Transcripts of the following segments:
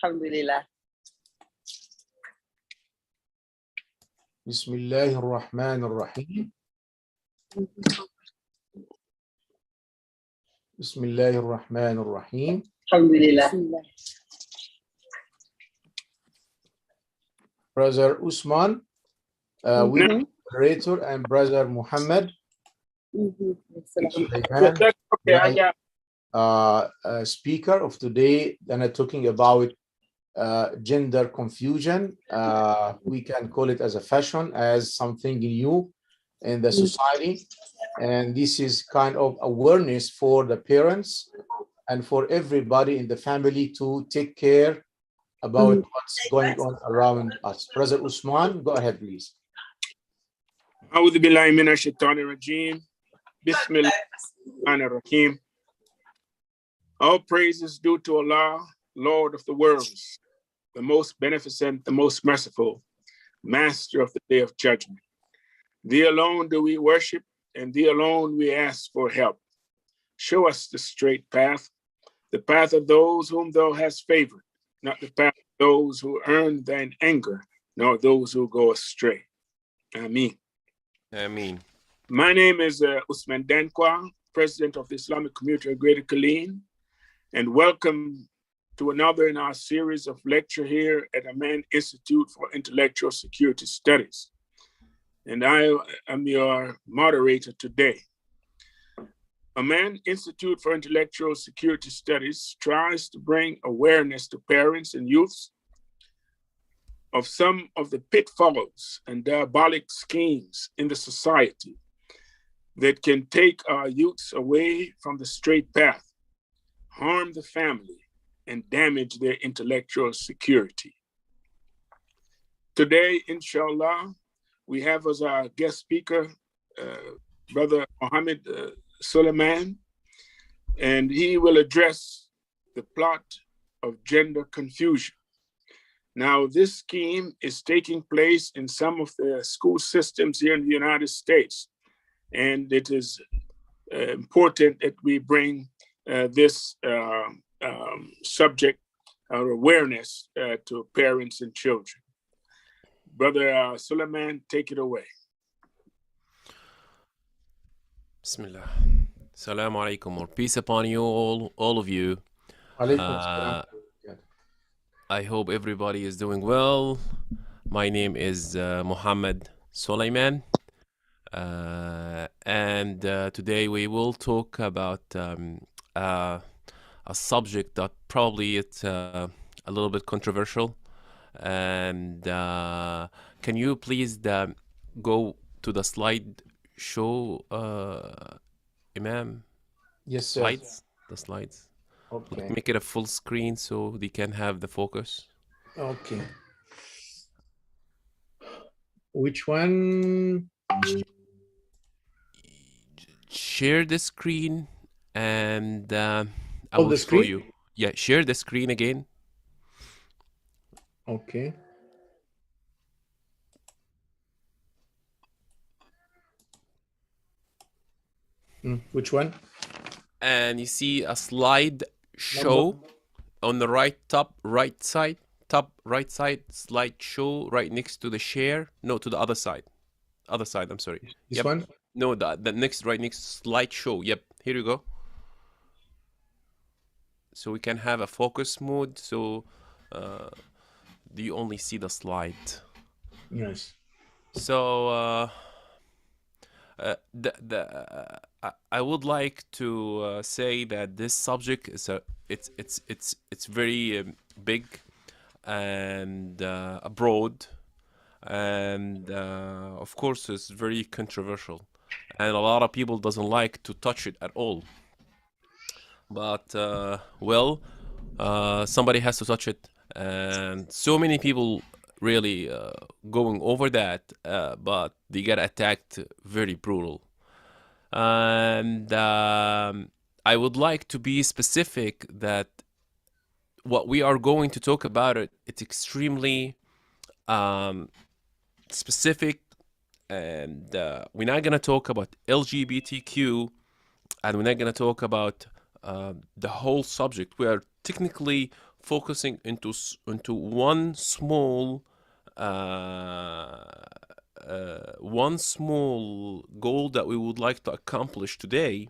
Alhamdulillah. Bismillahir Rahmanir Rahim. Bismillahir Rahmanir Rahim. Alhamdulillah. Brother Usman, with moderator, and Brother Muhammad. Sulaiman, Okay, speaker of today, and talking about gender confusion. We can call it as a fashion, as something new in the society, and this is kind of awareness for the parents and for everybody in the family to take care about what's going on around us. Brother Usman, go ahead, please. أعوذ بالله من الشيطان الرجيم. بسم الله الرحمن الرحيم. All praise is due to Allah, Lord of the worlds, the most beneficent, the most merciful, master of the day of judgment. Thee alone do we worship, and thee alone we ask for help. Show us the straight path, the path of those whom thou hast favored, not the path of those who earn thine anger, nor those who go astray. Ameen. Ameen. My name is Usman Dankwa, President of the Islamic Community of Greater Killeen, and welcome to another in our series of lecture here at Amman Institute for Intellectual Security Studies. And I am your moderator today. Amman Institute for Intellectual Security Studies tries to bring awareness to parents and youths of some of the pitfalls and diabolic schemes in the society that can take our youths away from the straight path, harm the family, and damage their intellectual security. Today, inshallah, we have as our guest speaker, Brother Mohammed Suleiman, and he will address the plot of gender confusion. Now, this scheme is taking place in some of the school systems here in the United States, and it is important that we bring this subject or awareness to parents and children. Brother Suleiman, take it away. Bismillah. Assalamu alaikum, or peace upon you all of you. I hope everybody is doing well. My name is Mohammed Suleiman, and today we will talk about a subject that probably it's a little bit controversial. And can you please go to the slide show, Imam? Yes, sir. Slides? The slides. Okay. Make it a full screen so they can have the focus. Okay. Which one? Share the screen and I will show screen? you. Yeah, share the screen again. Okay. Which one? And you see a slide show on the top right side, slide show right next to the share. No, to the other side. I'm sorry. This one? No, the next right next slide show. Yep, here you go. So we can have a focus mode. So do you only see the slide? Yes. So I would like to say that this subject is it's very big and broad, and of course it's very controversial, and a lot of people doesn't like to touch it at all. But somebody has to touch it, and so many people really going over that, but they get attacked very brutal. And I would like to be specific that what we are going to talk about it's extremely specific, and we're not going to talk about LGBTQ, and we're not going to talk about the whole subject. We are technically focusing into one small goal that we would like to accomplish today,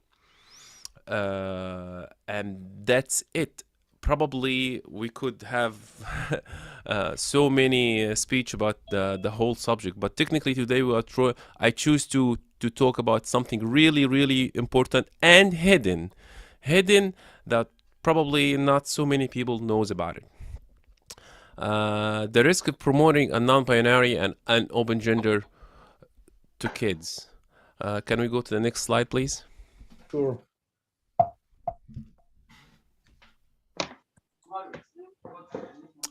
and that's it. Probably we could have so many speech about the whole subject, but technically today I choose to talk about something really really important and hidden that probably not so many people knows about it. The risk of promoting a non-binary and an open gender to kids. Can we go to the next slide, please? Sure.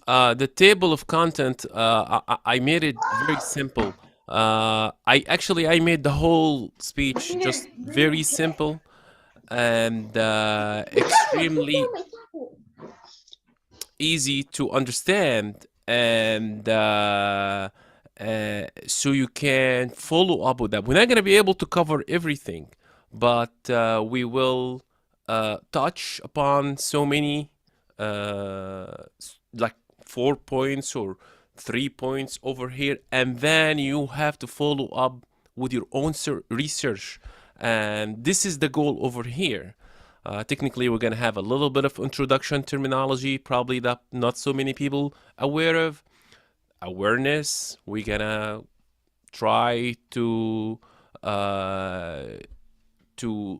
The table of content, I made it very simple. I made the whole speech just very simple and extremely easy to understand, and so you can follow up with that. We're not going to be able to cover everything, but we will touch upon so many like 4 points or 3 points over here, and then you have to follow up with your own research, and this is the goal over here. Technically, we're going to have a little bit of introduction terminology, probably that not so many people aware of. Awareness, we're going to try to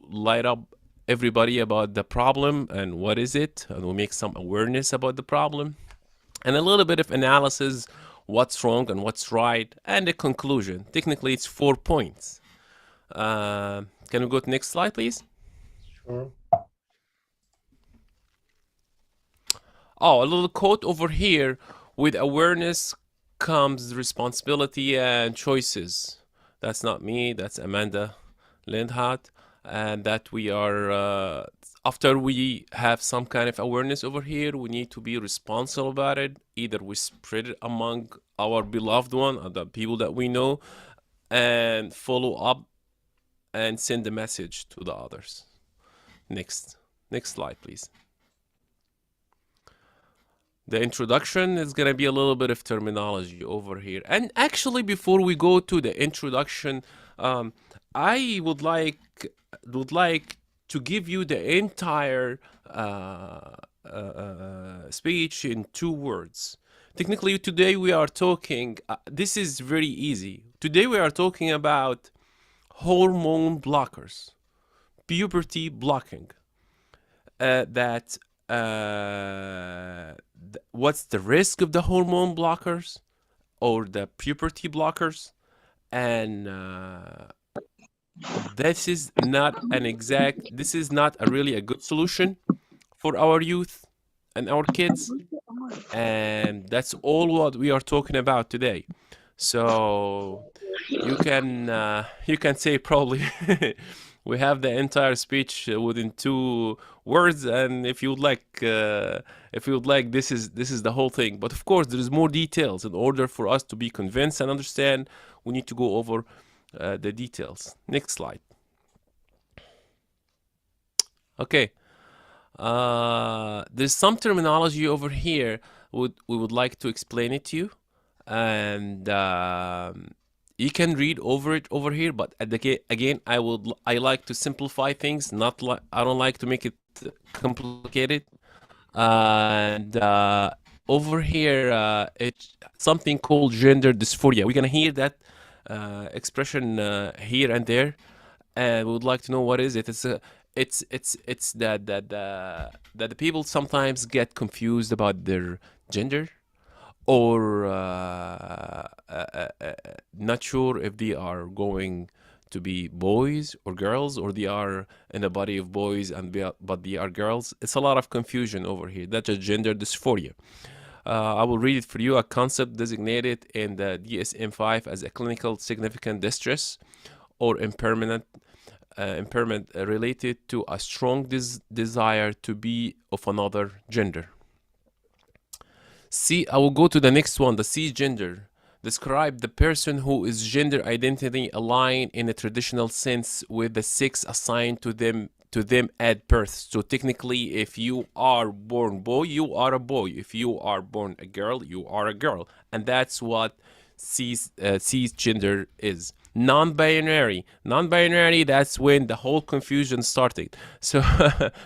light up everybody about the problem and what is it, and we'll make some awareness about the problem, and a little bit of analysis, what's wrong and what's right, and a conclusion. Technically, it's 4 points. Can we go to the next slide, please? Sure. Oh, a little quote over here. With awareness comes responsibility and choices. That's not me, that's Amanda Lindhardt. And that we are, after we have some kind of awareness over here, we need to be responsible about it. Either we spread it among our beloved one, or the people that we know, and follow up and send the message to the others. Next slide, please. The introduction is going to be a little bit of terminology over here. And actually, before we go to the introduction, I would like to give you the entire speech in 2 words. Technically, today we are talking, this is very easy. Today we are talking about hormone blockers, puberty blocking. What's the risk of the hormone blockers or the puberty blockers, and this is not a really a good solution for our youth and our kids, and that's all what we are talking about today. So you can say probably we have the entire speech within 2 words, and if you would like, this is the whole thing. But of course, there is more details. In order for us to be convinced and understand, we need to go over the details. Next slide. Okay. There's some terminology over here. We would like to explain it to you, and you can read over it over here. But again, I like to simplify things. I don't like to make it complicated. And over here, it's something called gender dysphoria. We're gonna hear that expression here and there, and we would like to know what is it. It's that the people sometimes get confused about their gender, or not sure if they are going to be boys or girls, or they are in a body of boys but they are girls. It's a lot of confusion over here. That's a gender dysphoria. I will read it for you. A concept designated in the DSM-5 as a clinical significant distress or impairment related to a strong desire to be of another gender. I will go to the next one. The cisgender. Describe the person who is gender identity aligned in a traditional sense with the sex assigned to them to them at birth. So technically, if you are born boy, you are a boy. If you are born a girl, you are a girl, and that's what cisgender is. Non-binary, non-binary. That's when the whole confusion started. So,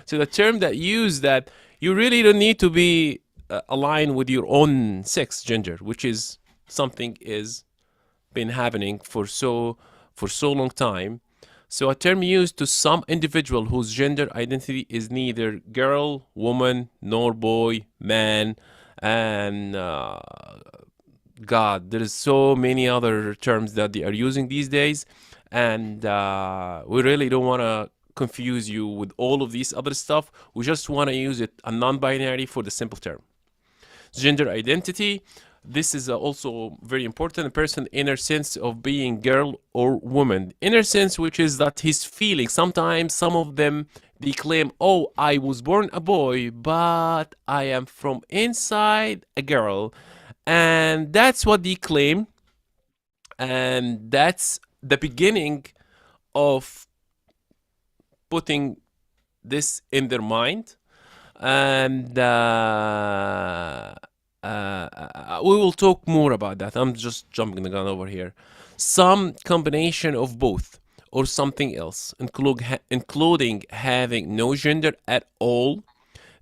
so the term that used that you really don't need to be aligned with your own sex gender, which is something is been happening for so long time. So a term used to some individual whose gender identity is neither girl, woman, nor boy, man, and God, there is so many other terms that they are using these days, and we really don't want to confuse you with all of these other stuff. We just want to use it a non-binary for the simple term. Gender identity. This is also very important. A person's inner sense of being girl or woman. Inner sense, which is that his feeling. Sometimes some of them they claim, "Oh, I was born a boy, but I am from inside a girl," and that's what they claim, and that's the beginning of putting this in their mind, and we will talk more about that. I'm just jumping the gun over here. Some combination of both or something else, including having no gender at all.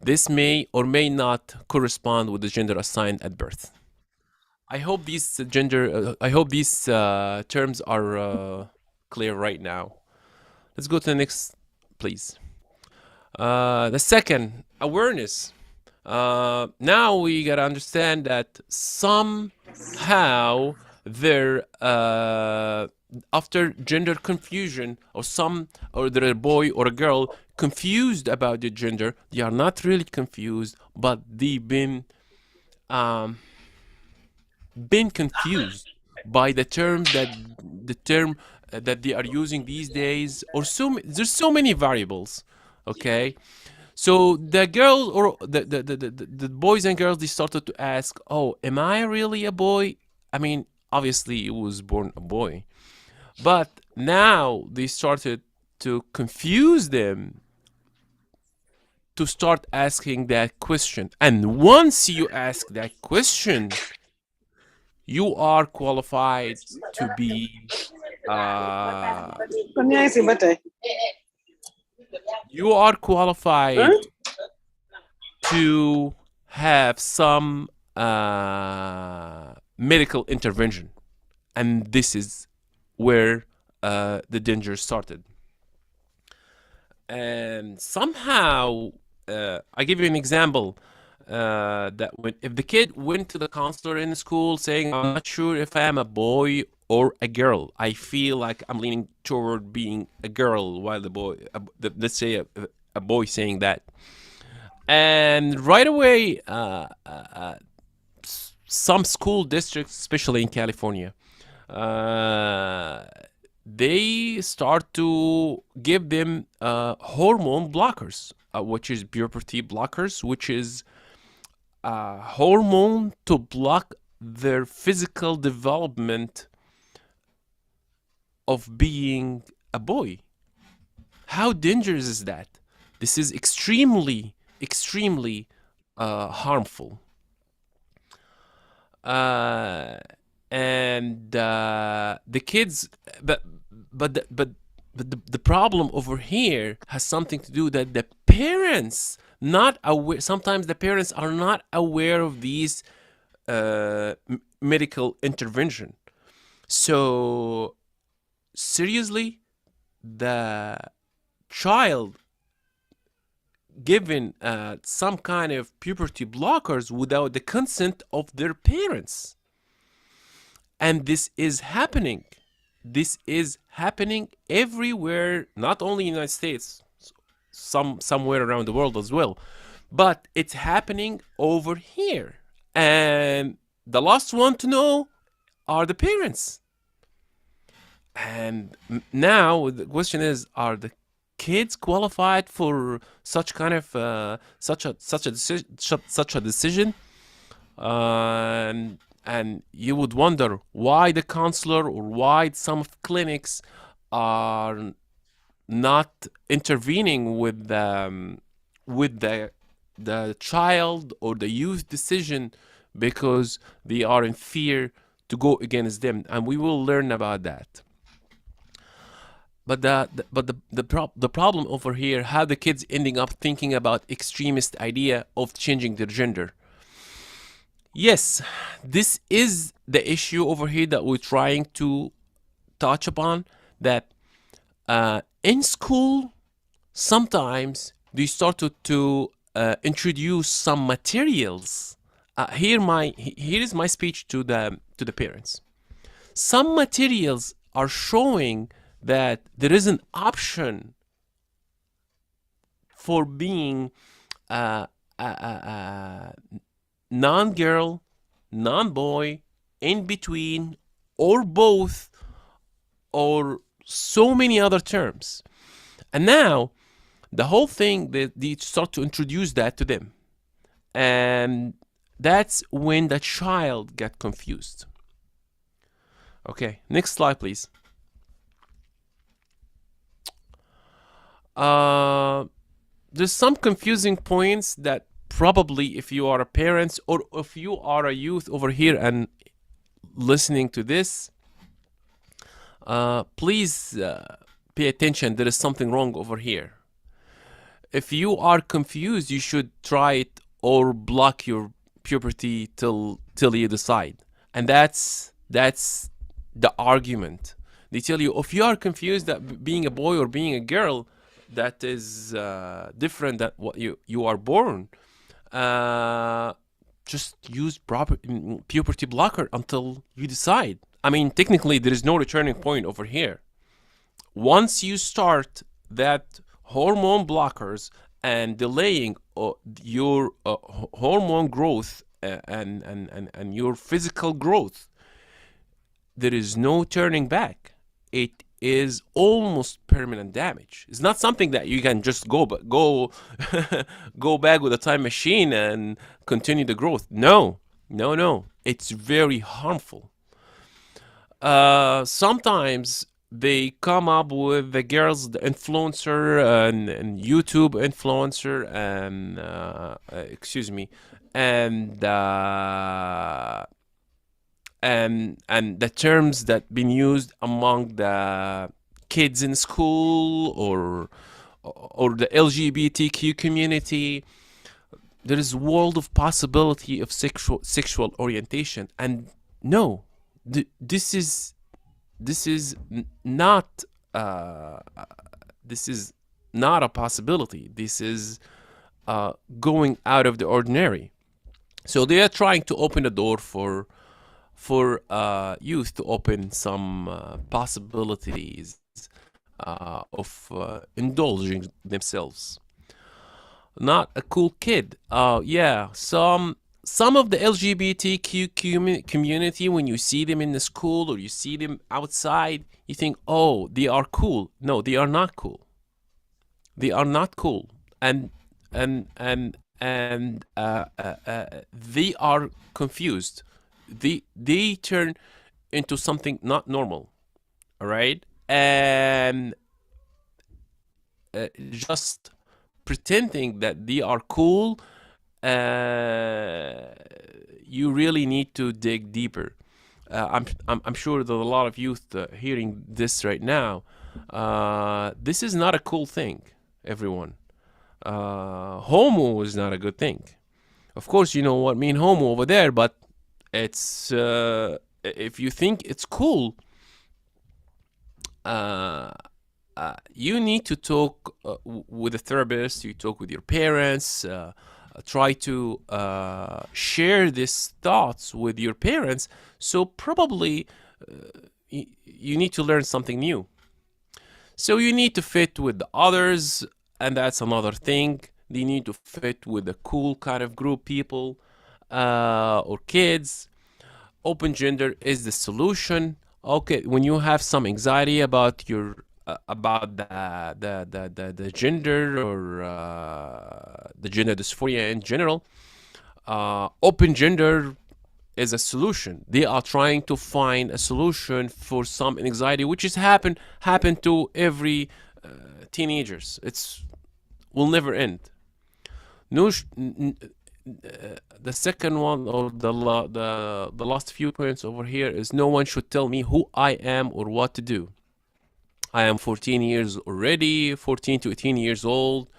This may or may not correspond with the gender assigned at birth. I hope these terms are clear right now. Let's go to the next, please. The second, awareness. Now we gotta understand that somehow they're after gender confusion, or they're a boy or a girl confused about the gender. They are not really confused, but they've been confused by the term that they are using these days, or there's so many variables. Okay, so the girl or the boys and girls, they started to ask, "Oh, am I really a boy?" I mean, obviously, he was born a boy, but now they started to confuse them to start asking that question. And once you ask that question, you are qualified to be uh, you are qualified to have some medical intervention, and this is where the danger started. And somehow, I give you an example. That if the kid went to the counselor in school saying, "I'm not sure if I am a boy or a girl. I feel like I'm leaning toward being a girl," while let's say a boy saying that, and right away, some school districts, especially in California, they start to give them hormone blockers, which is puberty blockers, which is hormone to block their physical development of being a boy. How dangerous is that? This is extremely, extremely harmful. And the kids, but the problem over here has something to do that the parents not aware. Sometimes the parents are not aware of these medical intervention. So seriously, the child given some kind of puberty blockers without the consent of their parents, and this is happening. This is happening everywhere, not only in the United States, somewhere around the world as well, but it's happening over here. And the last one to know are the parents. And now the question is, are the kids qualified for such kind of such a decision? And you would wonder why the counselor or why some of clinics are not intervening with the child or the youth decision because they are in fear to go against them, and we will learn about that. But the problem over here, how the kids ending up thinking about extremist idea of changing their gender. Yes, this is the issue over here that we're trying to touch upon. That in school, sometimes they started to introduce some materials. Here is my speech to the parents. Some materials are showing that there is an option for being non-girl, non-boy, in between, or both, or so many other terms. And now the whole thing, they start to introduce that to them, and that's when the child got confused. Okay, next slide, please. There's some confusing points that probably, if you are a parent or if you are a youth over here and listening to this, please pay attention. There is something wrong over here. If you are confused, you should try it or block your puberty till you decide. And that's the argument. They tell you, if you are confused that being a boy or being a girl, that is different than what you are born, just use proper puberty blocker until you decide. I mean, technically, there is no returning point over here. Once you start that hormone blockers and delaying your hormone growth and your physical growth, there is no turning back. It is almost permanent damage. It's not something that you can just go back with a time machine and continue the growth. No. It's very harmful. Sometimes they come up with the girls, the influencer and YouTube influencer and and the terms that been used among the kids in school or the LGBTQ community. There is a world of possibility of sexual orientation, and no, this is not a possibility. This is going out of the ordinary. So they are trying to open the door for youth to open some possibilities of indulging themselves. Not a cool kid. Yeah, some of the LGBTQ community, when you see them in the school or you see them outside, you think, oh, they are cool. No, they are not cool. They are not cool, and they are confused. They turn into something not normal. All right, and just pretending that they are cool. You really need to dig deeper. I'm sure that a lot of youth hearing this right now. This is not a cool thing, everyone. Homo is not a good thing. Of course, you know what I mean, homo over there, but it's if you think it's cool, you need to talk with a therapist. You talk with your parents. Try to share these thoughts with your parents. So probably you need to learn something new. So you need to fit with the others, and that's another thing. They need to fit with the cool kind of group people or kids. Open gender is the solution. Okay, when you have some anxiety about your about the gender or the gender dysphoria in general, open gender is a solution. They are trying to find a solution for some anxiety, which has happened to every teenagers. Will never end. No, the second one, or the last few points over here, is no one should tell me who I am or what to do. I am 14 years already, 14 to 18 years old.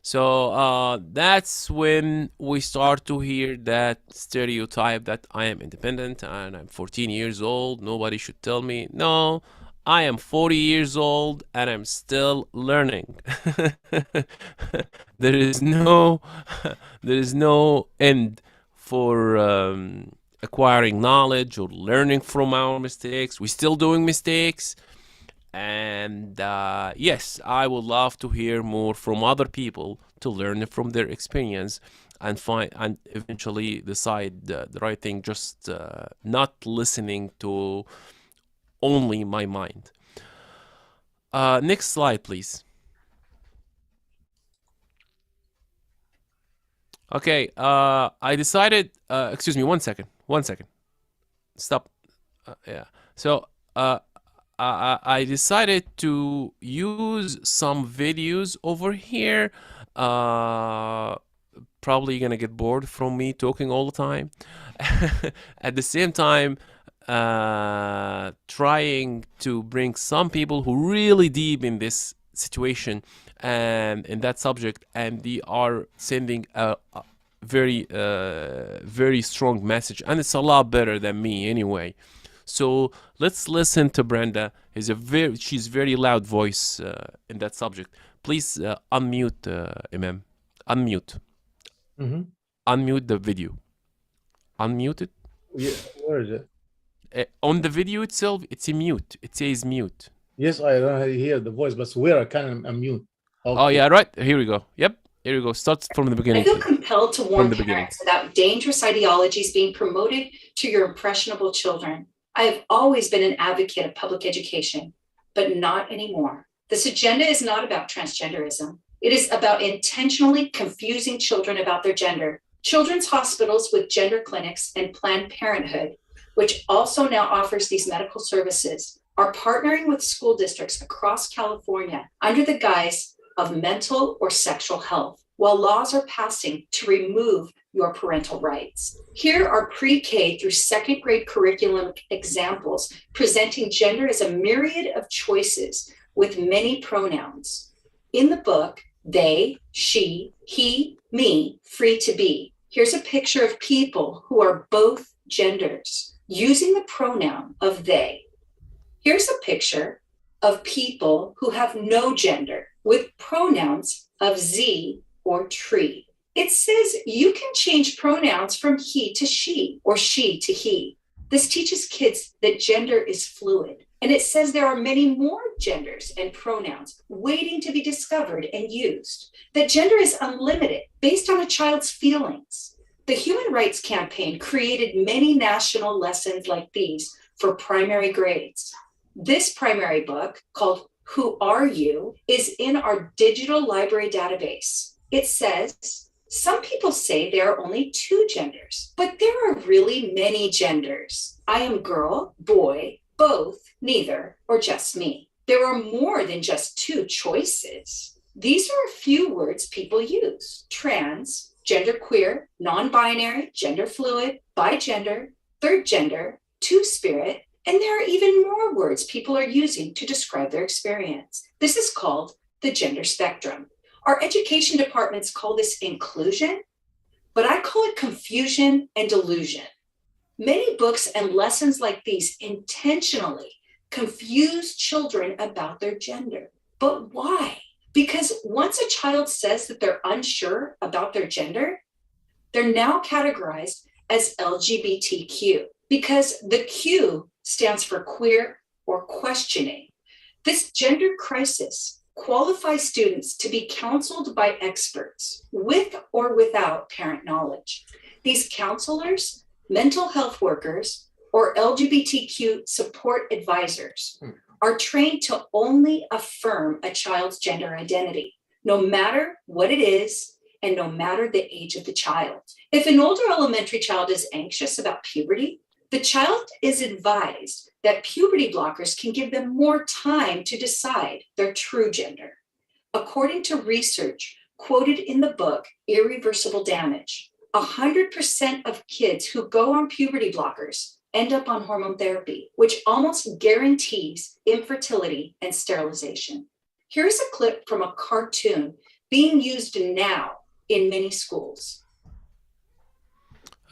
So that's when we start to hear that stereotype that I am independent and I'm 14 years old. Nobody should tell me. No, I am 40 years old and I'm still learning. there is no, there is no end for acquiring knowledge or learning from our mistakes. We're still doing mistakes. And yes, I would love to hear more from other people to learn from their experience and find and eventually decide the right thing. Just not listening to only my mind. Next slide, please. Okay, I decided. Excuse me, 1 second. 1 second. Stop. Yeah. So I decided to use some videos over here. Probably gonna get bored from me talking all the time. At the same time, trying to bring some people who really deep in this situation and in that subject, and they are sending a very very strong message, and it's a lot better than me anyway. So let's listen to Brenda. She's very loud voice in that subject. Please unmute, Imam. Unmute. Unmute the video. Unmute it. Yeah, where is it? On the video itself, it's a mute. It says mute. Yes, I don't hear the voice, but where I can unmute. Okay. Oh yeah, right. Here we go. Yep. Here we go. Start from the beginning. I feel compelled to warn parents about dangerous ideologies being promoted to your impressionable children. I have always been an advocate of public education, but not anymore. This agenda is not about transgenderism. It is about intentionally confusing children about their gender. Children's hospitals with gender clinics and Planned Parenthood, which also now offers these medical services, are partnering with school districts across California under the guise of mental or sexual health, while laws are passing to remove your parental rights. Here are pre-K through second grade curriculum examples presenting gender as a myriad of choices with many pronouns. In the book, they, she, he, me, free to be. Here's a picture of people who are both genders using the pronoun of they. Here's a picture of people who have no gender with pronouns of Z or tree. It says you can change pronouns from he to she or she to he. This teaches kids that gender is fluid. And it says there are many more genders and pronouns waiting to be discovered and used. That gender is unlimited based on a child's feelings. The Human Rights Campaign created many national lessons like these for primary grades. This primary book, called Who Are You?, is in our digital library database. It says, some people say there are only two genders, but there are really many genders. I am girl, boy, both, neither, or just me. There are more than just two choices. These are a few words people use: trans, genderqueer, non-binary, gender fluid, bigender, third gender, two-spirit, and there are even more words people are using to describe their experience. This is called the gender spectrum. Our education departments call this inclusion, but I call it confusion and delusion. Many books and lessons like these intentionally confuse children about their gender. But why? Because once a child says that they're unsure about their gender, they're now categorized as LGBTQ, because the Q stands for queer or questioning. This gender crisis qualifies students to be counseled by experts with or without parent knowledge. These counselors, mental health workers, or LGBTQ support advisors are trained to only affirm a child's gender identity, no matter what it is and no matter the age of the child. If an older elementary child is anxious about puberty, The child is advised that puberty blockers can give them more time to decide their true gender. According to research quoted in the book, Irreversible Damage, 100% of kids who go on puberty blockers end up on hormone therapy, which almost guarantees infertility and sterilization. Here's a clip from a cartoon being used now in many schools.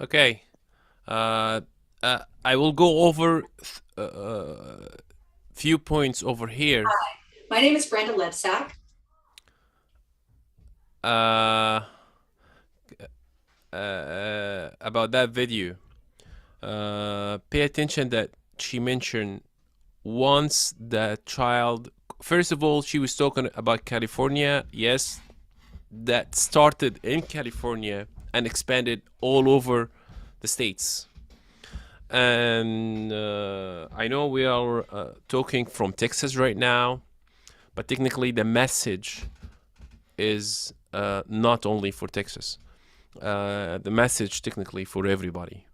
Okay. I will go over few points over here. Hi, my name is Brenda Lebsack. About that video. Pay attention that she mentioned once the child. First of all, she was talking about California. Yes, that started in California and expanded all over the states. And I know we are talking from Texas right now, but technically the message is not only for Texas. The message technically for everybody.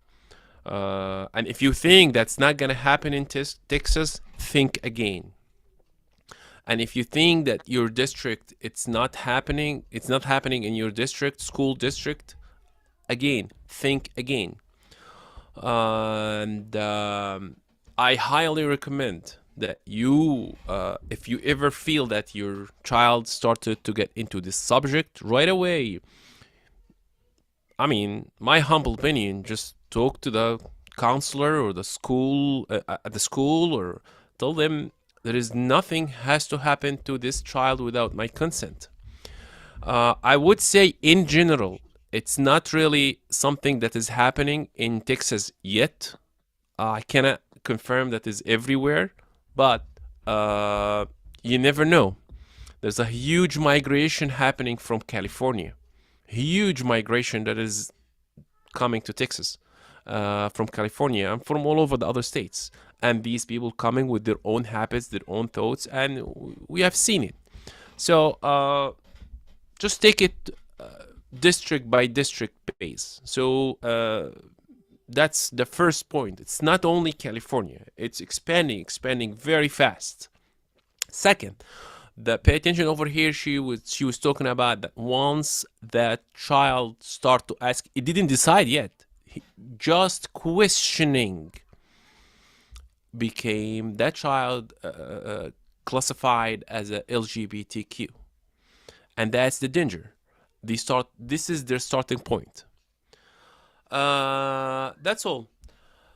And if you think that's not going to happen in Texas, think again. And if you think that your district, it's not happening in your district, school district, again, think again. And I highly recommend that you, if you ever feel that your child started to get into this subject right away, I mean, my humble opinion, just talk to the counselor or the school, at the school, or tell them there is nothing has to happen to this child without my consent. I would say in general, it's not really something that is happening in Texas yet. I cannot confirm that is everywhere, but you never know. There's a huge migration happening from California. Huge migration that is coming to Texas from California and from all over the other states. And these people coming with their own habits, their own thoughts, and we have seen it. So just take it district by district base. So that's the first point. It's not only California. It's expanding very fast. Second, pay attention over here. She was talking about that once that child start to ask, it didn't decide yet. Just questioning became that child classified as a LGBTQ, and that's the danger. This is their starting point. That's all.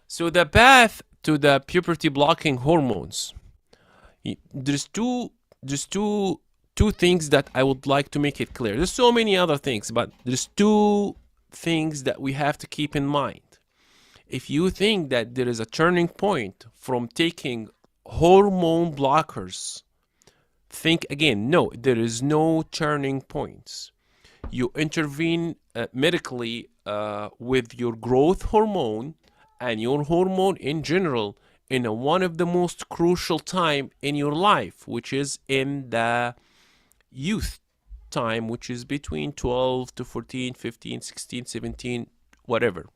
So the path to the puberty blocking hormones. There's two things that I would like to make it clear. There's so many other things, but there's two things that we have to keep in mind. If you think that there is a turning point from taking hormone blockers, think again. No, there is no turning points. You intervene medically with your growth hormone and your hormone in general in one of the most crucial time in your life, which is in the youth time, which is between 12 to 14, 15, 16, 17, whatever.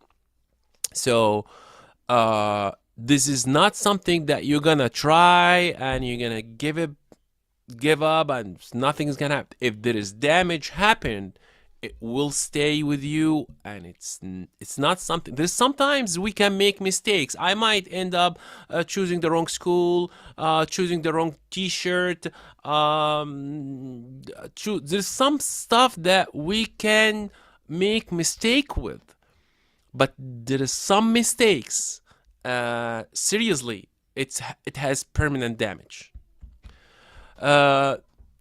So this is not something that you're gonna try and you're gonna give up and nothing is gonna happen. If there is damage happened, it will stay with you, and it's not something. There's sometimes we can make mistakes. I might end up choosing the wrong school, choosing the wrong t-shirt. There's some stuff that we can make mistake with, but there is some mistakes. Seriously, it has permanent damage.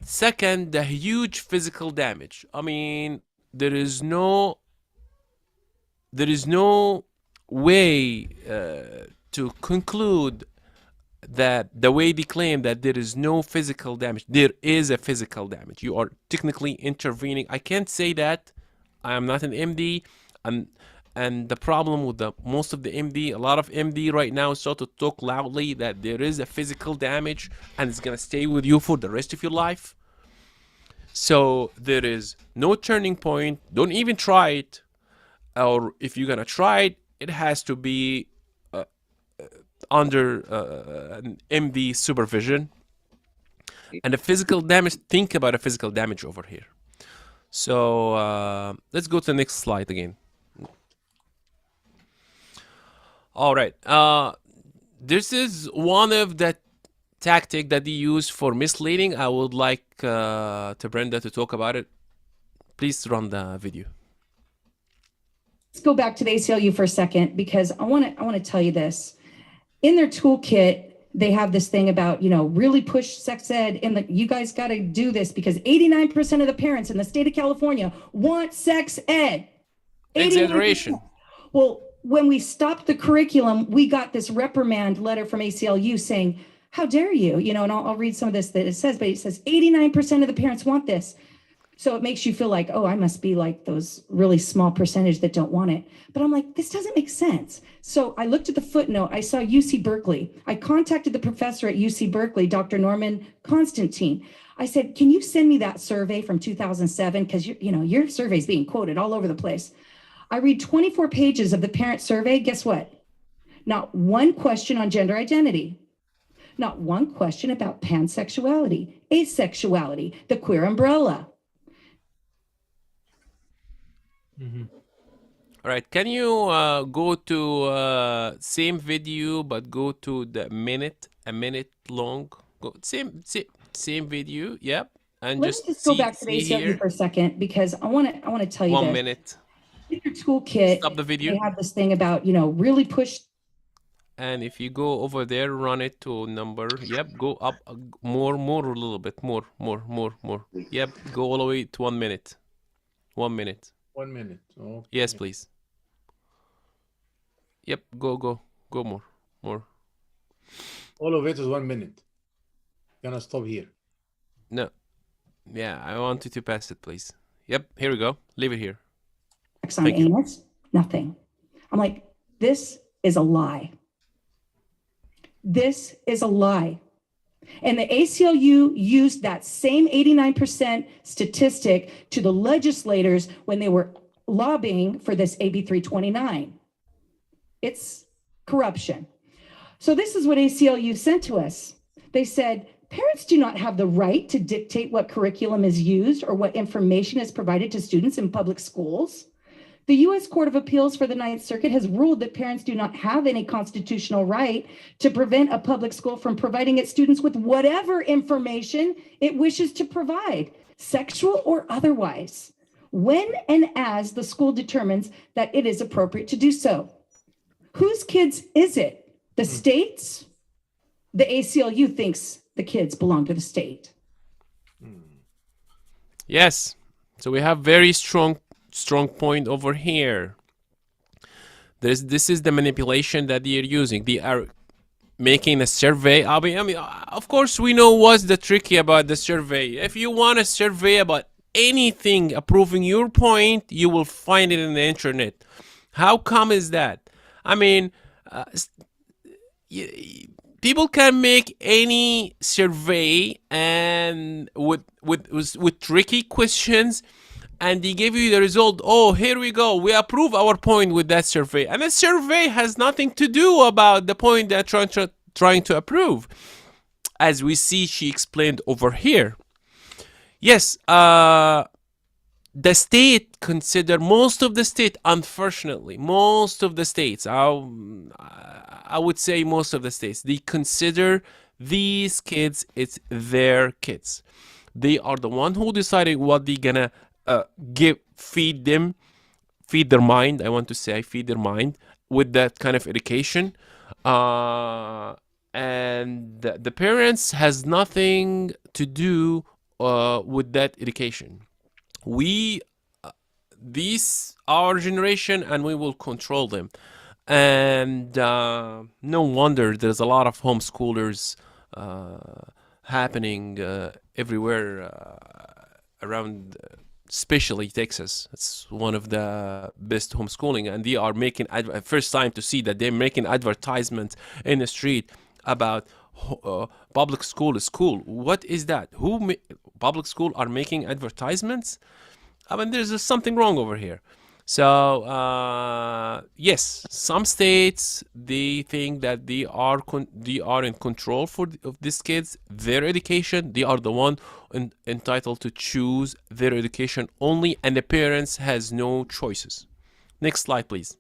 Second, the huge physical damage. I mean, there is no way to conclude that the way they claim that there is no physical damage. There is a physical damage. You are technically intervening. I can't say that. I am not an MD. And the problem with most of the MD, a lot of MD right now start to talk loudly that there is a physical damage and it's going to stay with you for the rest of your life. So there is no turning point. Don't even try it. Or if you're going to try it, it has to be under an MD supervision. And the physical damage, think about the physical damage over here. So let's go to the next slide again. All right. This is one of the tactic that they use for misleading. I would like to Brenda to talk about it. Please run the video. Let's go back to the ACLU for a second, because I want to tell you this. In their toolkit, they have this thing about, really push sex ed, and you guys got to do this because 89% of the parents in the state of California want sex ed. 89%. Exaggeration. Well, when we stopped the curriculum, we got this reprimand letter from ACLU saying, how dare you? And I'll read some of this that it says, but it says 89% of the parents want this. So it makes you feel like, oh, I must be like those really small percentage that don't want it. But I'm like, this doesn't make sense. So I looked at the footnote. I saw UC Berkeley. I contacted the professor at UC Berkeley, Dr. Norman Constantine. I said, can you send me that survey from 2007? Because your survey is being quoted all over the place. I read 24 pages of the parent survey. Guess what? Not one question on gender identity. Not one question about pansexuality, asexuality, the queer umbrella. All right, can you go to same video but go to the a minute long? Go same video, yep. And Let's just go back to the ACLU for a second, because I want to tell you 1 this. minute. In your toolkit, Stop the video. they have this thing about really push. And if you go over there, run it to number. Yep, go up more, a little bit more. Yep, go all the way to 1 minute. 1 minute. 1 minute. Okay. Yes, please. Yep, go more. All of it is 1 minute. Gonna stop here. No. Yeah, I want you to pass it, please. Yep, here we go. Leave it here. On anus, nothing. I'm like, this is a lie. This is a lie. And the ACLU used that same 89% statistic to the legislators when they were lobbying for this AB 329. It's corruption. So this is what ACLU sent to us. They said, parents do not have the right to dictate what curriculum is used or what information is provided to students in public schools. The U.S. Court of Appeals for the Ninth Circuit has ruled that parents do not have any constitutional right to prevent a public school from providing its students with whatever information it wishes to provide, sexual or otherwise, when and as the school determines that it is appropriate to do so. Whose kids is it? The state's? The ACLU thinks the kids belong to the state. Yes. So we have very strong point over here. This is the manipulation that they are using. They are making a survey. I mean, of course, we know what's the tricky about the survey. If you want a survey about anything approving your point, you will find it in the internet. How come is that? I mean, people can make any survey and with tricky questions, and they give you the result. Oh, here we go. We approve our point with that survey. And the survey has nothing to do about the point they're trying to approve. As we see, she explained over here. Yes, the state consider, most of the state, unfortunately, most of the states, I would say most of the states, they consider these kids, it's their kids. They are the one who decided what they're gonna feed their mind. I want to say feed their mind with that kind of education. And the parents has nothing to do with that education. These our generation, and we will control them. And no wonder there's a lot of homeschoolers happening everywhere around, especially Texas. It's one of the best homeschooling, and they are making first time to see that they're making advertisements in the street about public school is cool. What is that? Public school are making advertisements? I mean, there's something wrong over here. So yes, some states they think that they are in control of these kids, their education. They are the one entitled to choose their education only, and the parents has no choices. Next slide, please.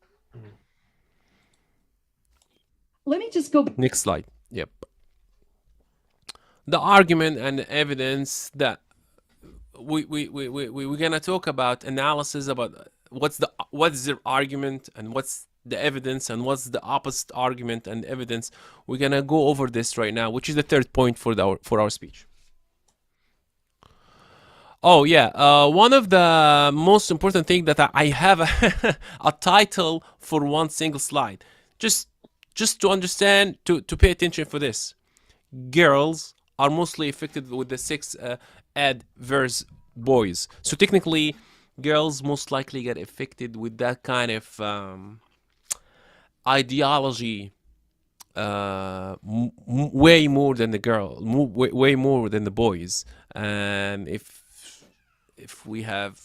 Let me just go. Next slide. Yep. The argument and the evidence that we're gonna talk about analysis about what's the argument and what's the evidence and what's the opposite argument and evidence. We're gonna go over this right now, which is the third point for our speech. Oh yeah, one of the most important thing that I have a title for one single slide, just to understand, to pay attention for this. Girls are mostly affected with the sex adverse boys. So technically, girls most likely get affected with that kind of ideology way more than the girl, way more than the boys. And if we have,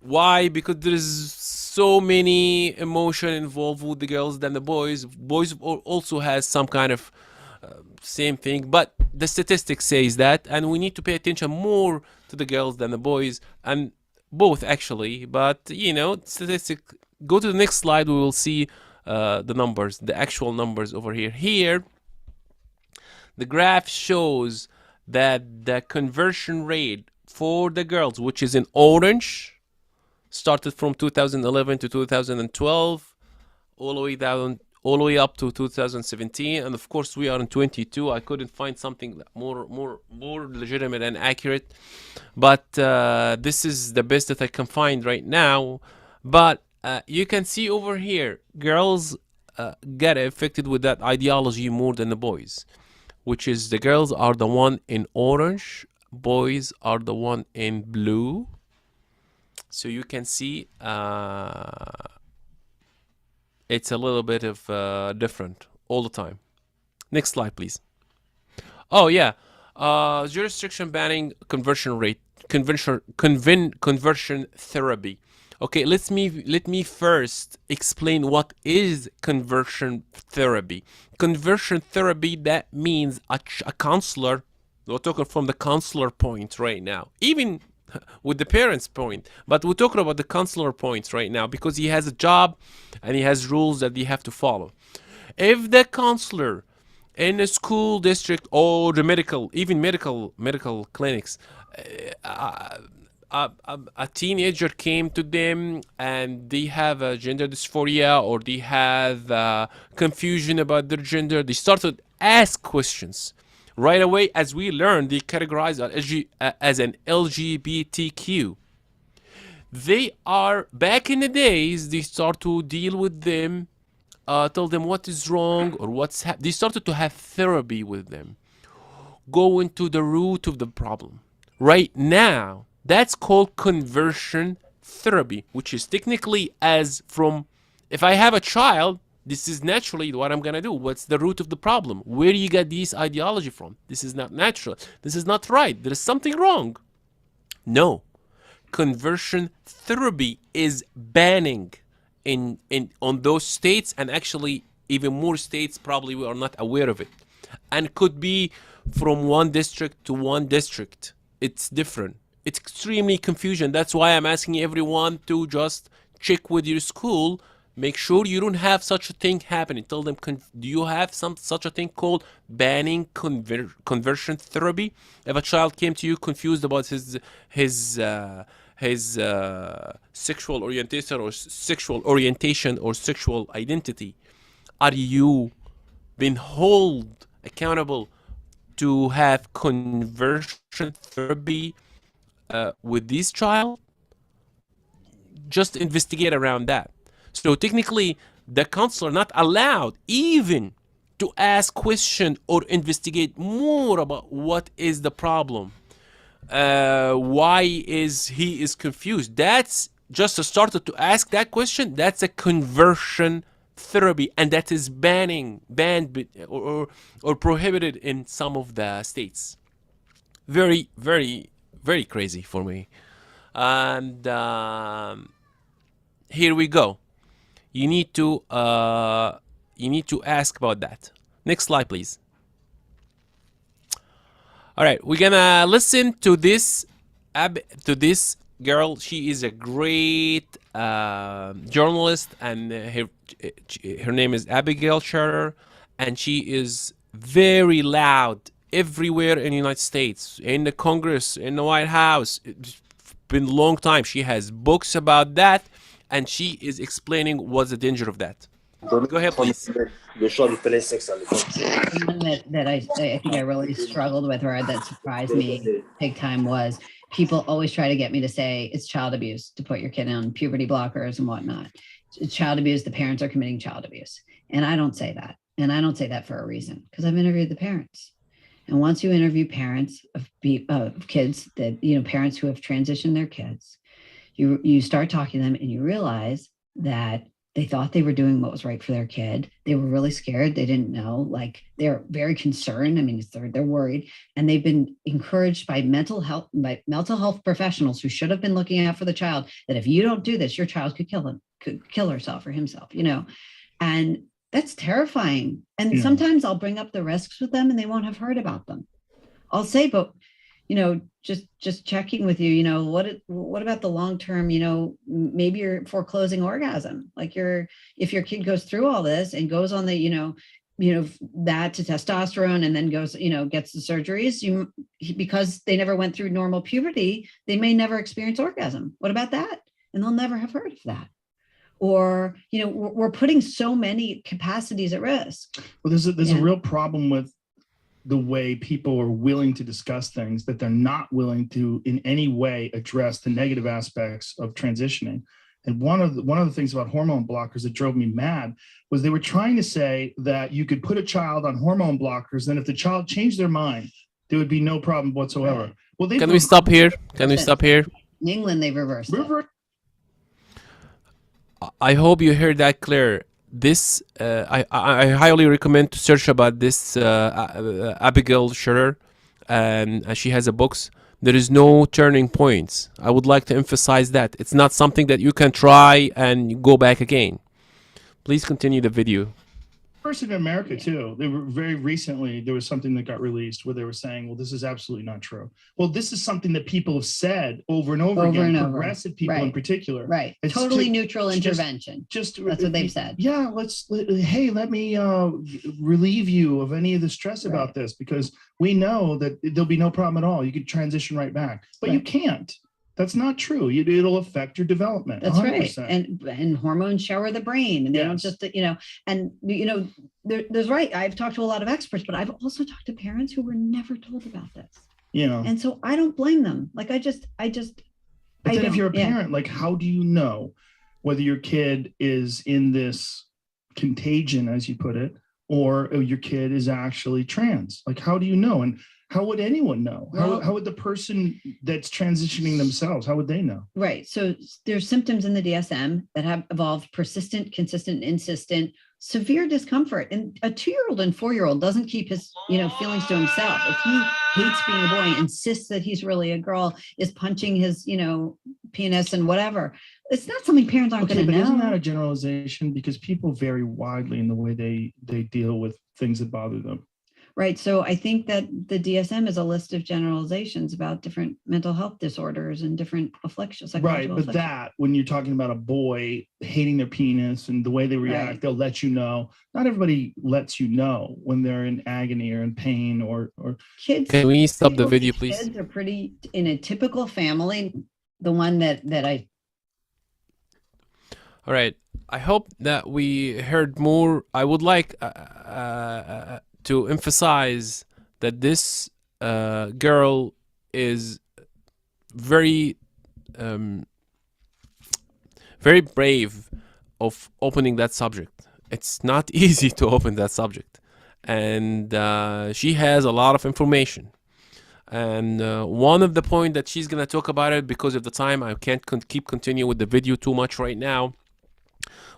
why? Because there's so many emotion involved with the girls than the boys. Boys also has some kind of same thing, but the statistics says that, and we need to pay attention more to the girls than the boys, and both actually. But statistic. Go to the next slide. We will see the numbers, the actual numbers over here. Here, the graph shows that the conversion rate for the girls, which is in orange, started from 2011 to 2012, all the way down, all the way up to 2017, and of course we are in 22. I couldn't find something more legitimate and accurate, but this is the best that I can find right now. But you can see over here, girls get affected with that ideology more than the boys, which is the girls are the one in orange, boys are the one in blue. So you can see it's a little bit of different all the time. Next slide, please. Oh yeah, jurisdiction banning conversion rate, conversion therapy. Okay, let me first explain what is conversion therapy. Conversion therapy, that means a counselor. We're talking from the counselor point right now, even with the parents point, but we're talking about the counselor points right now because he has a job and he has rules that he have to follow. If the counselor in a school district or the medical clinics, a teenager came to them and they have a gender dysphoria or they have confusion about their gender, they started to ask questions. Right away, as we learned, they categorize as an LGBTQ. They are, back in the days, they start to deal with them, tell them what is wrong or they started to have therapy with them, go into the root of the problem. Right now, that's called conversion therapy, which is technically as from, if I have a child, this is naturally what I'm gonna do. What's the root of the problem? Where do you get this ideology from? This is not natural. This is not right. There is something wrong. No. Conversion therapy is banning in on those states, and actually even more states probably we are not aware of it. And could be from one district to one district. It's different. It's extremely confusion. That's why I'm asking everyone to just check with your school. Make sure you don't have such a thing happening. Tell them, do you have such a thing called banning conversion therapy? If a child came to you confused about his sexual orientation or sexual identity, are you being held accountable to have conversion therapy with this child? Just investigate around that. So technically, the counselor not allowed even to ask question or investigate more about what is the problem. Why he is confused? That's just started to ask that question. That's a conversion therapy, and that is banned or prohibited in some of the states. Very, very, very crazy for me. And here we go. You need to ask about that. Next slide, please. All right, we're gonna listen to this girl. She is a great journalist, and her name is Abigail Charter, and she is very loud everywhere in the United States, in the Congress, in the White House. It's been a long time. She has books about that, and she is explaining what's the danger of that. Go ahead, please. One that I think I really struggled with, or that surprised me big time, was people always try to get me to say it's child abuse to put your kid on puberty blockers and whatnot. It's child abuse. The parents are committing child abuse. And I don't say that. And I don't say that for a reason, because I've interviewed the parents. And once you interview parents of kids that, parents who have transitioned their kids, you start talking to them and you realize that they thought they were doing what was right for their kid. They were really scared. They didn't know. Like, they're very concerned. I mean, they're worried, and they've been encouraged by mental health professionals who should have been looking out for the child, that if you don't do this, your child could kill herself or himself. And that's terrifying. And sometimes I'll bring up the risks with them, and they won't have heard about them. I'll say, but just checking with you, what about the long term, maybe you're foreclosing orgasm. Like, if your kid goes through all this and goes on the, that to testosterone, and then goes, gets the surgeries, because they never went through normal puberty, they may never experience orgasm. What about that? And they'll never have heard of that. Or, we're putting so many capacities at risk. Well, there's a real problem with the way people are willing to discuss things, that they're not willing to in any way address the negative aspects of transitioning. And one of the things about hormone blockers that drove me mad was they were trying to say that you could put a child on hormone blockers, and if the child changed their mind, there would be no problem whatsoever. Right. Well, Can we stop here? In England, they've reversed it. I hope you heard that clear. This I highly recommend to search about this Abigail Schroeder, and she has a books. There is no turning points. I would like to emphasize that it's not something that you can try and go back again. Please continue the video. First in America too. They were very recently, there was something that got released where they were saying, well, this is absolutely not true. Well, this is something that people have said over and over again, progressive people in particular. Right. It's totally neutral intervention. That's what they've said. Yeah, let me relieve you of any of the stress about this, because we know that there'll be no problem at all. You could transition right back, but you can't. That's not true. It'll affect your development. That's 100%. right. And hormones shower the brain, and they don't just, there's right. I've talked to a lot of experts, but I've also talked to parents who were never told about this. And so I don't blame them. Like, but then if you're a parent, like, how do you know whether your kid is in this contagion, as you put it, or your kid is actually trans? Like, how do you know? And how would anyone know? How would the person that's transitioning themselves, how would they know? Right. So there's symptoms in the DSM that have evolved: persistent, consistent, insistent, severe discomfort. And a 2-year-old and 4-year-old doesn't keep his, feelings to himself. If he hates being a boy, insists that he's really a girl, is punching his, penis and whatever, it's not something parents aren't going to know. Isn't that a generalization? Because people vary widely in the way they deal with things that bother them. Right. So I think that the DSM is a list of generalizations about different mental health disorders and different afflictions. Right. But that, when you're talking about a boy hating their penis and the way they react, they'll let you know. Not everybody lets you know when they're in agony or in pain or kids. Can we stop the video, please? Kids are pretty, in a typical family, the one that I. All right. I hope that we heard more. I would like to emphasize that this girl is very very brave of opening that subject. It's not easy to open that subject, and she has a lot of information. And one of the point that she's gonna talk about it, because of the time, I can't keep continue with the video too much right now.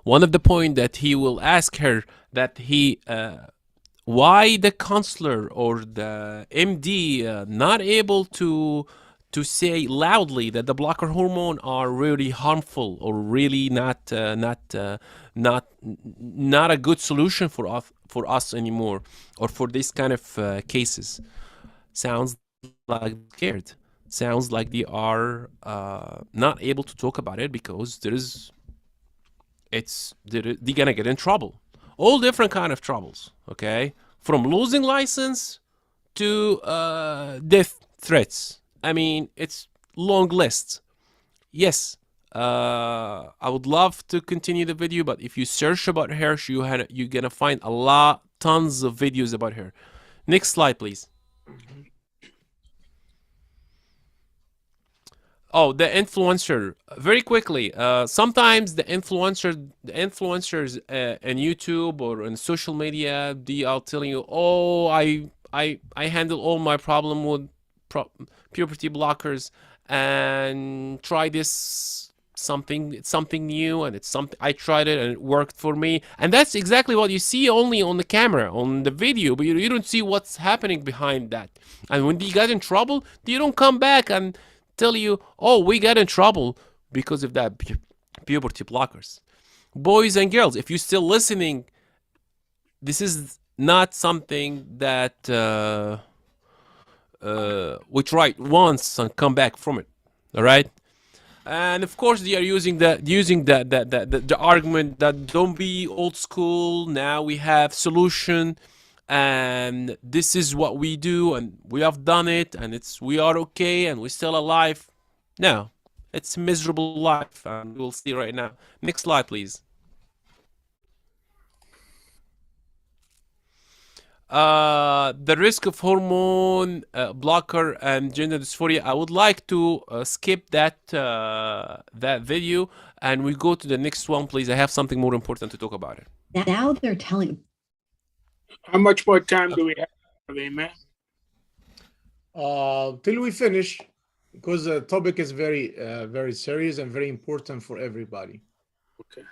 One of the point that he will ask her, that he why the counselor or the MD not able to to say loudly that the blocker hormone are really harmful or really not a good solution for us anymore, or for this kind of cases. Sounds like scared. Sounds like they are not able to talk about it because they're gonna get in trouble. All different kind of troubles. Okay, from losing license to death threats. I mean, it's long list. Yes, I would love to continue the video, but if you search about her, you're gonna find tons of videos about her. Next slide, please. Oh, the influencer. Very quickly. Sometimes the influencers in YouTube or in social media, they are telling you, "Oh, I handle all my problem with puberty blockers and try this something new, and it's something I tried it and it worked for me." And that's exactly what you see only on the camera, on the video, but you don't see what's happening behind that. And when they get in trouble, they don't come back and tell you, "Oh, we got in trouble because of that puberty blockers." Boys and girls, if you're still listening, this is not something that we try once and come back from it. All right. And of course, they are using the argument that don't be old school. Now we have solution, and this is what we do, and we have done it, and we are okay, and we're still alive. No, it's a miserable life, and we'll see right now. Next slide, please. The risk of hormone blocker and gender dysphoria. I would like to skip that video, and we go to the next one, please. I have something more important to talk about it. Now they're telling. How much more time do we have, Amen? Till we finish, because the topic is very, very serious and very important for everybody. Okay.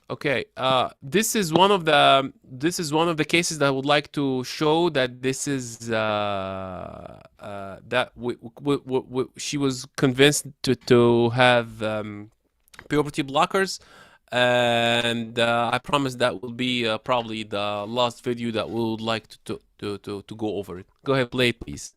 Okay. This is one of the cases that I would like to show that this is that she was convinced to have puberty blockers. And I promise that will be probably the last video that we would like to go over it. Go ahead, play it, please.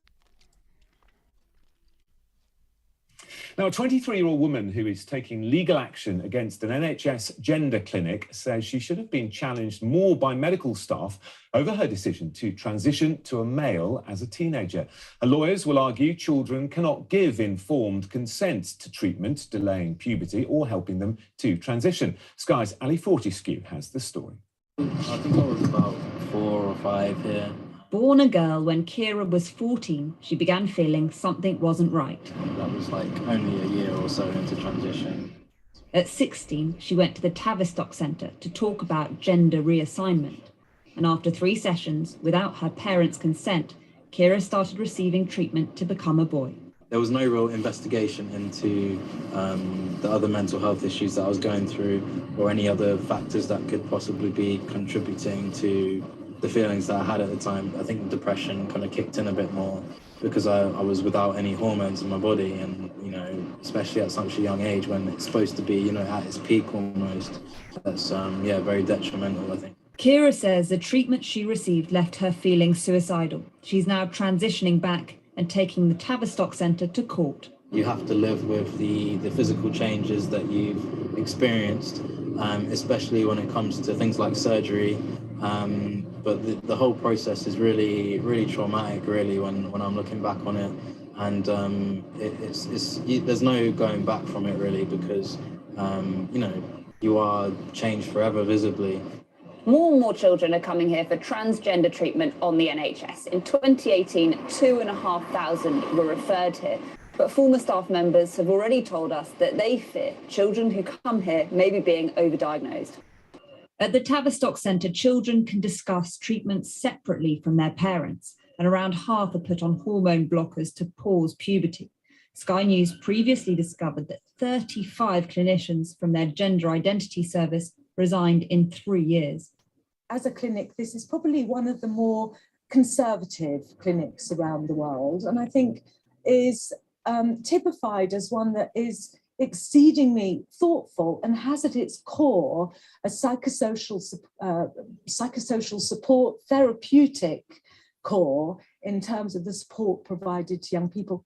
Now, a 23-year-old woman who is taking legal action against an NHS gender clinic says she should have been challenged more by medical staff over her decision to transition to a male as a teenager. Her lawyers will argue children cannot give informed consent to treatment, delaying puberty or helping them to transition. Sky's Ali Fortescue has the story. I think I was about 4 or 5 here. Born a girl when Kira was 14, she began feeling something wasn't right. That was like only a year or so into transition. At 16, she went to the Tavistock Centre to talk about gender reassignment. And after 3 sessions, without her parents' consent, Kira started receiving treatment to become a boy. There was no real investigation into the other mental health issues that I was going through, or any other factors that could possibly be contributing to the feelings that I had at the time. I think depression kind of kicked in a bit more because I was without any hormones in my body, and especially at such a young age when it's supposed to be at its peak almost. That's very detrimental, I think. Kira says the treatment she received left her feeling suicidal. She's now transitioning back and taking the Tavistock Centre to court. You have to live with the physical changes that you've experienced, especially when it comes to things like surgery. But the whole process is really, really traumatic, really, when I'm looking back on it. And there's no going back from it, really, because, you are changed forever, visibly. More and more children are coming here for transgender treatment on the NHS. In 2018, 2,500 were referred here. But former staff members have already told us that they fear children who come here may be being overdiagnosed. At the Tavistock Centre, children can discuss treatments separately from their parents, and around half are put on hormone blockers to pause puberty. Sky News previously discovered that 35 clinicians from their gender identity service resigned in 3 years. As a clinic, this is probably one of the more conservative clinics around the world, and I think is typified as one that is exceedingly thoughtful and has at its core a psychosocial support, therapeutic core in terms of the support provided to young people.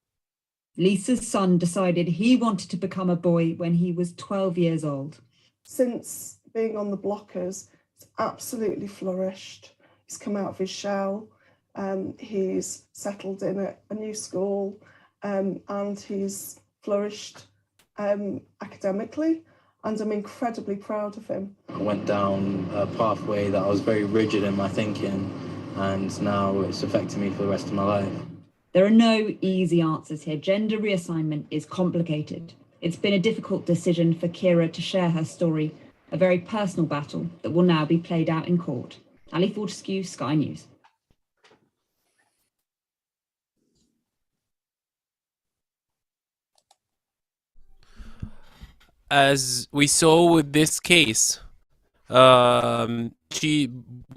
Lisa's son decided he wanted to become a boy when he was 12 years old. Since being on the blockers, it's absolutely flourished. He's come out of his shell, he's settled in a new school, and he's flourished academically, and I'm incredibly proud of him. I went down a pathway that I was very rigid in my thinking, and now it's affecting me for the rest of my life. There are no easy answers here. Gender reassignment is complicated. It's been a difficult decision for Kira to share her story, a very personal battle that will now be played out in court. Ali Fortescue, Sky News. As we saw with this case, we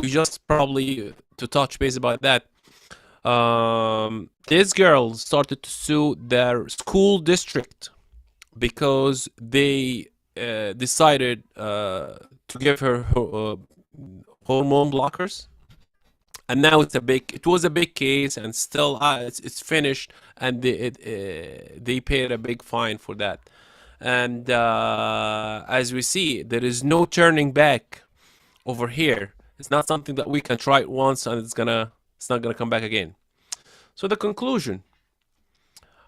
just probably to touch base about that. This girl started to sue their school district because they decided to give her hormone blockers, and now it was a big case, and still it's finished, and they paid a big fine for that. And as we see, there is no turning back over here. It's not something that we can try it once and it's not gonna come back again. So the conclusion,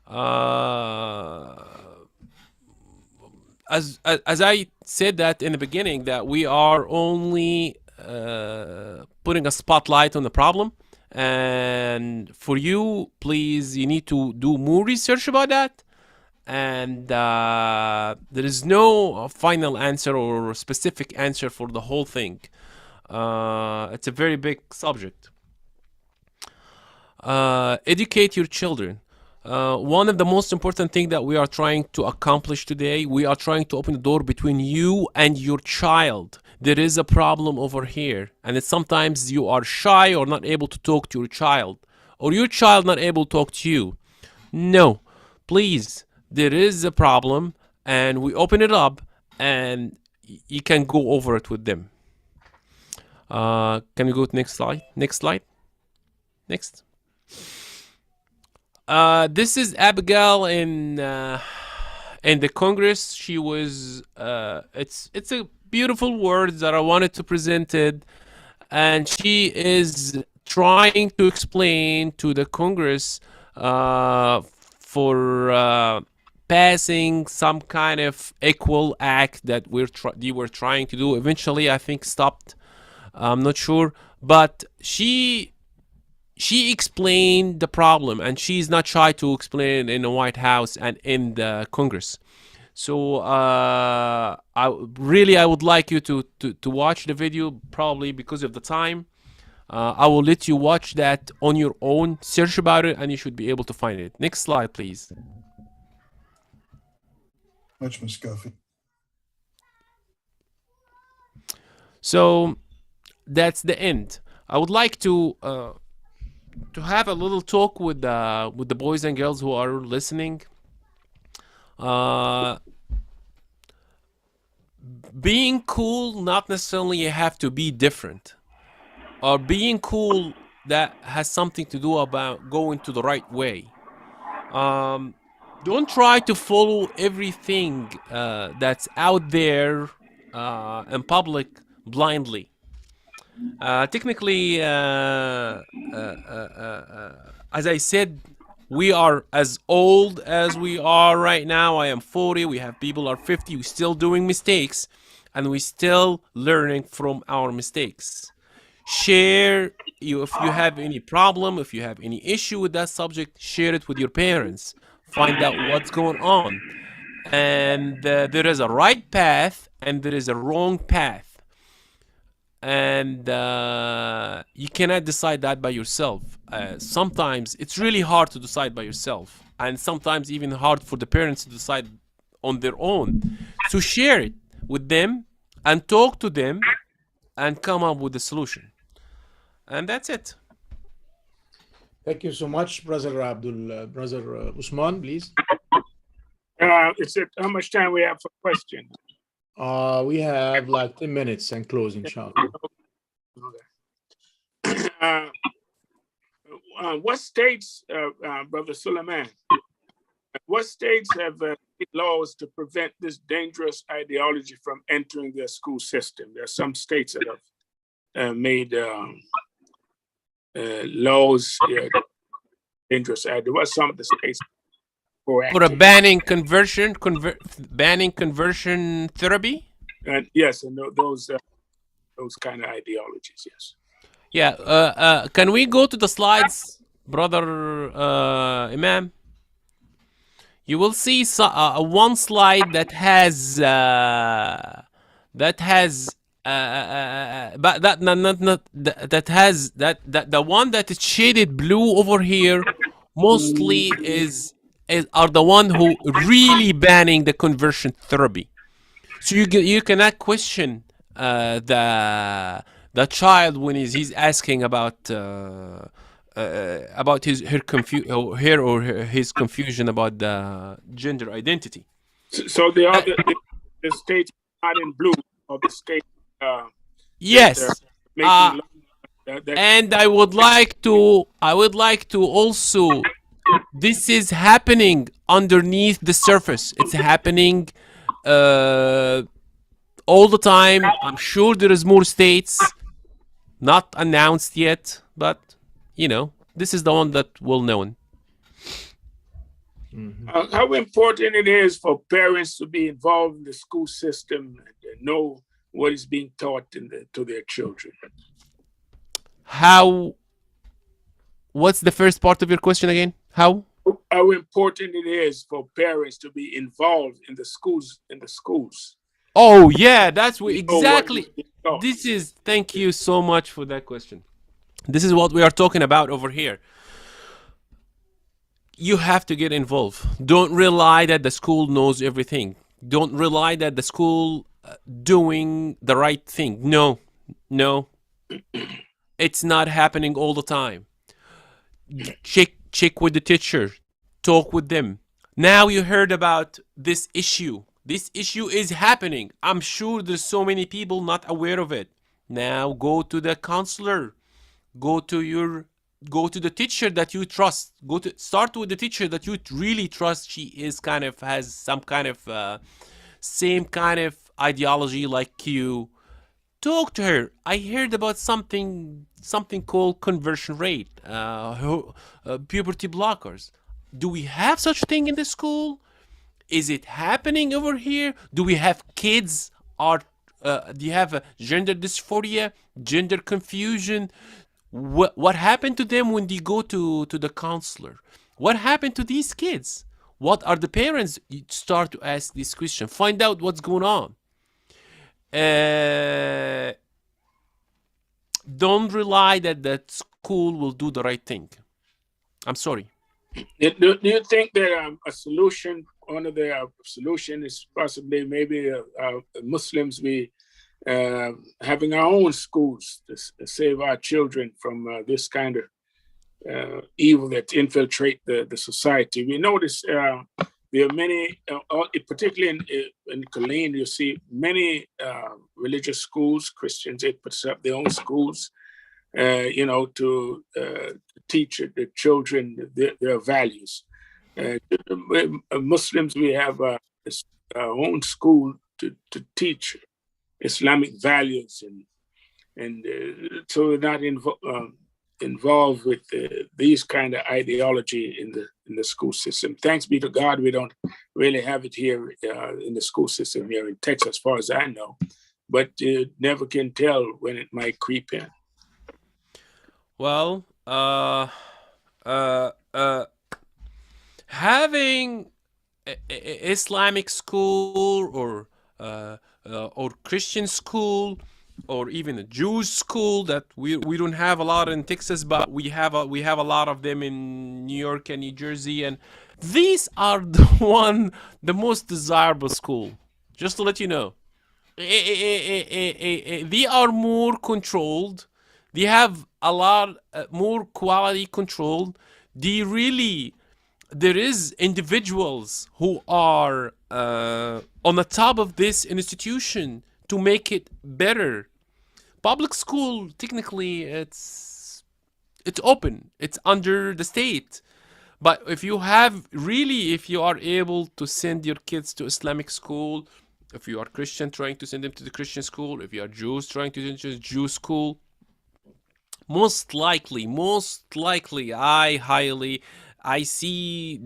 as I said that in the beginning, that we are only putting a spotlight on the problem, and for you, please, you need to do more research about that. And there is no final answer or specific answer for the whole thing. It's a very big subject. Educate your children. One of the most important things that we are trying to accomplish today, we are trying to open the door between you and your child. There is a problem over here, and it's sometimes you are shy or not able to talk to your child, or your child not able to talk to you. No, please. There is a problem, and we open it up, and you can go over it with them. Can we go to next slide? Next slide. Next. This is Abigail in the Congress. She was. It's a beautiful word that I wanted to present it, and she is trying to explain to the Congress for passing some kind of equal act that they were trying to do. Eventually, I think stopped. I'm not sure, but she explained the problem, and she's not shy to explain it in the White House and in the Congress. So I would like you to watch the video, probably because of the time. I will let you watch that on your own, search about it, and you should be able to find it. Next slide, please. Much, Ms. Scofield. So that's the end. I would like to have a little talk with the boys and girls who are listening. Being cool, not necessarily you have to be different. Or being cool, that has something to do about going to the right way. Don't try to follow everything that's out there in public blindly. Technically, as I said, we are as old as we are right now. I am 40. We have people are 50. We're still doing mistakes, and we're still learning from our mistakes. Share if you have any problem, if you have any issue with that subject, share it with your parents. Find out what's going on. And there is a right path and there is a wrong path. And you cannot decide that by yourself. Sometimes it's really hard to decide by yourself. And sometimes even hard for the parents to decide on their own. So share it with them and talk to them and come up with a solution. And that's it. Thank you so much, Brother Abdul. Brother Usman, please. It's how much time we have for questions? We have like 10 minutes and close, inshallah. What states, Brother Suleiman, what states have laws to prevent this dangerous ideology from entering their school system? There are some states that have made laws dangerous. There were some of the states for a banning conversion therapy. And yes, and those kind of ideologies. Yes. Yeah. Can we go to the slides, Brother Imam? You will see one slide that has but that not that has that the one that is shaded blue over here mostly are the one who really banning the conversion therapy. So you cannot question the child when he's asking about his confusion about the gender identity. So the state not in blue of the state. Yes. And I would like to also, this is happening underneath the surface. It's happening all the time. I'm sure there is more states not announced yet, but you know, this is the one that will known. How important it is for parents to be involved in the school system and know what is being taught to their children. What's the first part of your question again? How important it is for parents to be involved in the schools. Oh yeah, that's exactly. Thank you so much for that question. This is what we are talking about over here. You have to get involved. Don't rely that the school knows everything. Don't rely that the school doing the right thing. No. It's not happening all the time. Check with the teacher. Talk with them. Now you heard about this issue. This issue is happening. I'm sure there's so many people not aware of it. Now go to the counselor. Go to the teacher that you trust. Start with the teacher that you really trust. She is has some kind of same kind of ideology like you. Talk to her. I heard about something called conversion rate, puberty blockers. Do we have such thing in the school? Is it happening over here? Do we have kids? Do you have gender dysphoria, gender confusion? What happened to them when they go to the counselor? What happened to these kids? What are the parents? You start to ask this question. Find out what's going on. Don't rely that school will do the right thing. I'm sorry. Do you think that a solution, one of the solution is possibly maybe Muslims having our own schools to save our children from this kind of evil that infiltrate the society? We notice there are many, particularly in Colleen, you see many religious schools. Christians, they put up their own schools, to teach the children their values. Muslims, we have our own school to teach Islamic values, and so we're not involved with these kind of ideology in the school system. Thanks be to God, we don't really have it here in the school system here in Texas, as far as I know. But you never can tell when it might creep in. Well, having Islamic school or Christian school or even a Jewish school that we don't have a lot in Texas, but we have a lot of them in New York and New Jersey, and these are the most desirable school. Just to let you know, they are more controlled. They have a lot more quality control. There is individuals who are on the top of this institution to make it better. Public school, technically, it's open. It's under the state. But if you are able to send your kids to Islamic school, if you are Christian trying to send them to the Christian school, if you are Jews trying to send them to Jew school, most likely, I see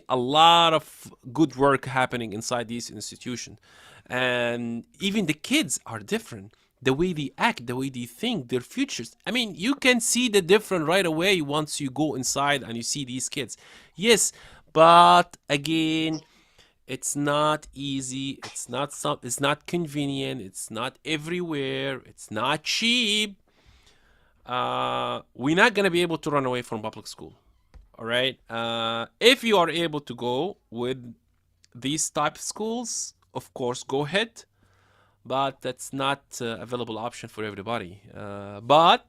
a lot of good work happening inside these institutions. And even the kids are different. The way they act, the way they think, their futures. I mean, you can see the difference right away once you go inside and you see these kids. Yes, but again, it's not easy. It's not convenient. It's not everywhere. It's not cheap. We're not gonna be able to run away from public school. All right. If you are able to go with these type of schools, of course, go ahead. But that's not available option for everybody. But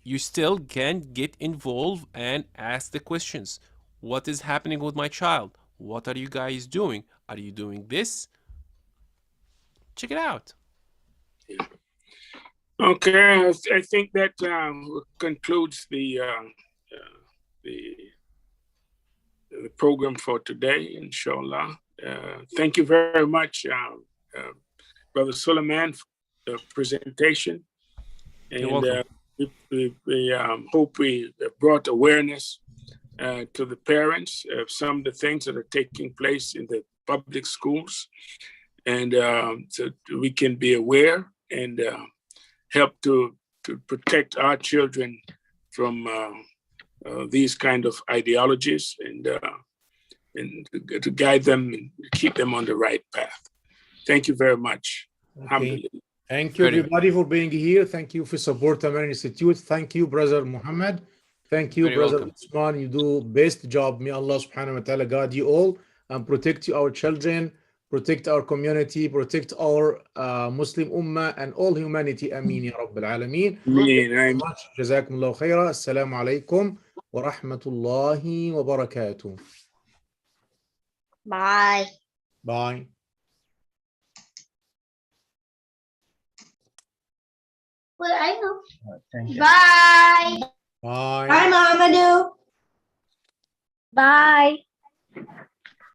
you still can get involved and ask the questions. What is happening with my child? What are you guys doing? Are you doing this? Check it out. Okay, I think that concludes the program for today, inshallah. Thank you very much, Brother Suleiman, for the presentation. You're welcome. We hope we brought awareness to the parents of some of the things that are taking place in the public schools, and so we can be aware and help to protect our children from these kind of ideologies, and to guide them and keep them on the right path. Thank you very much. Okay. Thank you, everybody, for being here. Thank you for support Aman Institute. Thank you, Brother Muhammad. Thank you, Very Brother welcome. Usman. You do best job. May Allah subhanahu wa ta'ala guide you all and protect our children, protect our community, protect our Muslim Ummah and all humanity. Ameen ya Rabbil Alameen. Thank you very much. Jazakumullah khaira. Assalamu alaikum wa rahmatullahi wa barakatuh. Bye. Bye. Well, I know. Thank you. Bye. Bye. Bye, Mamadou. Bye.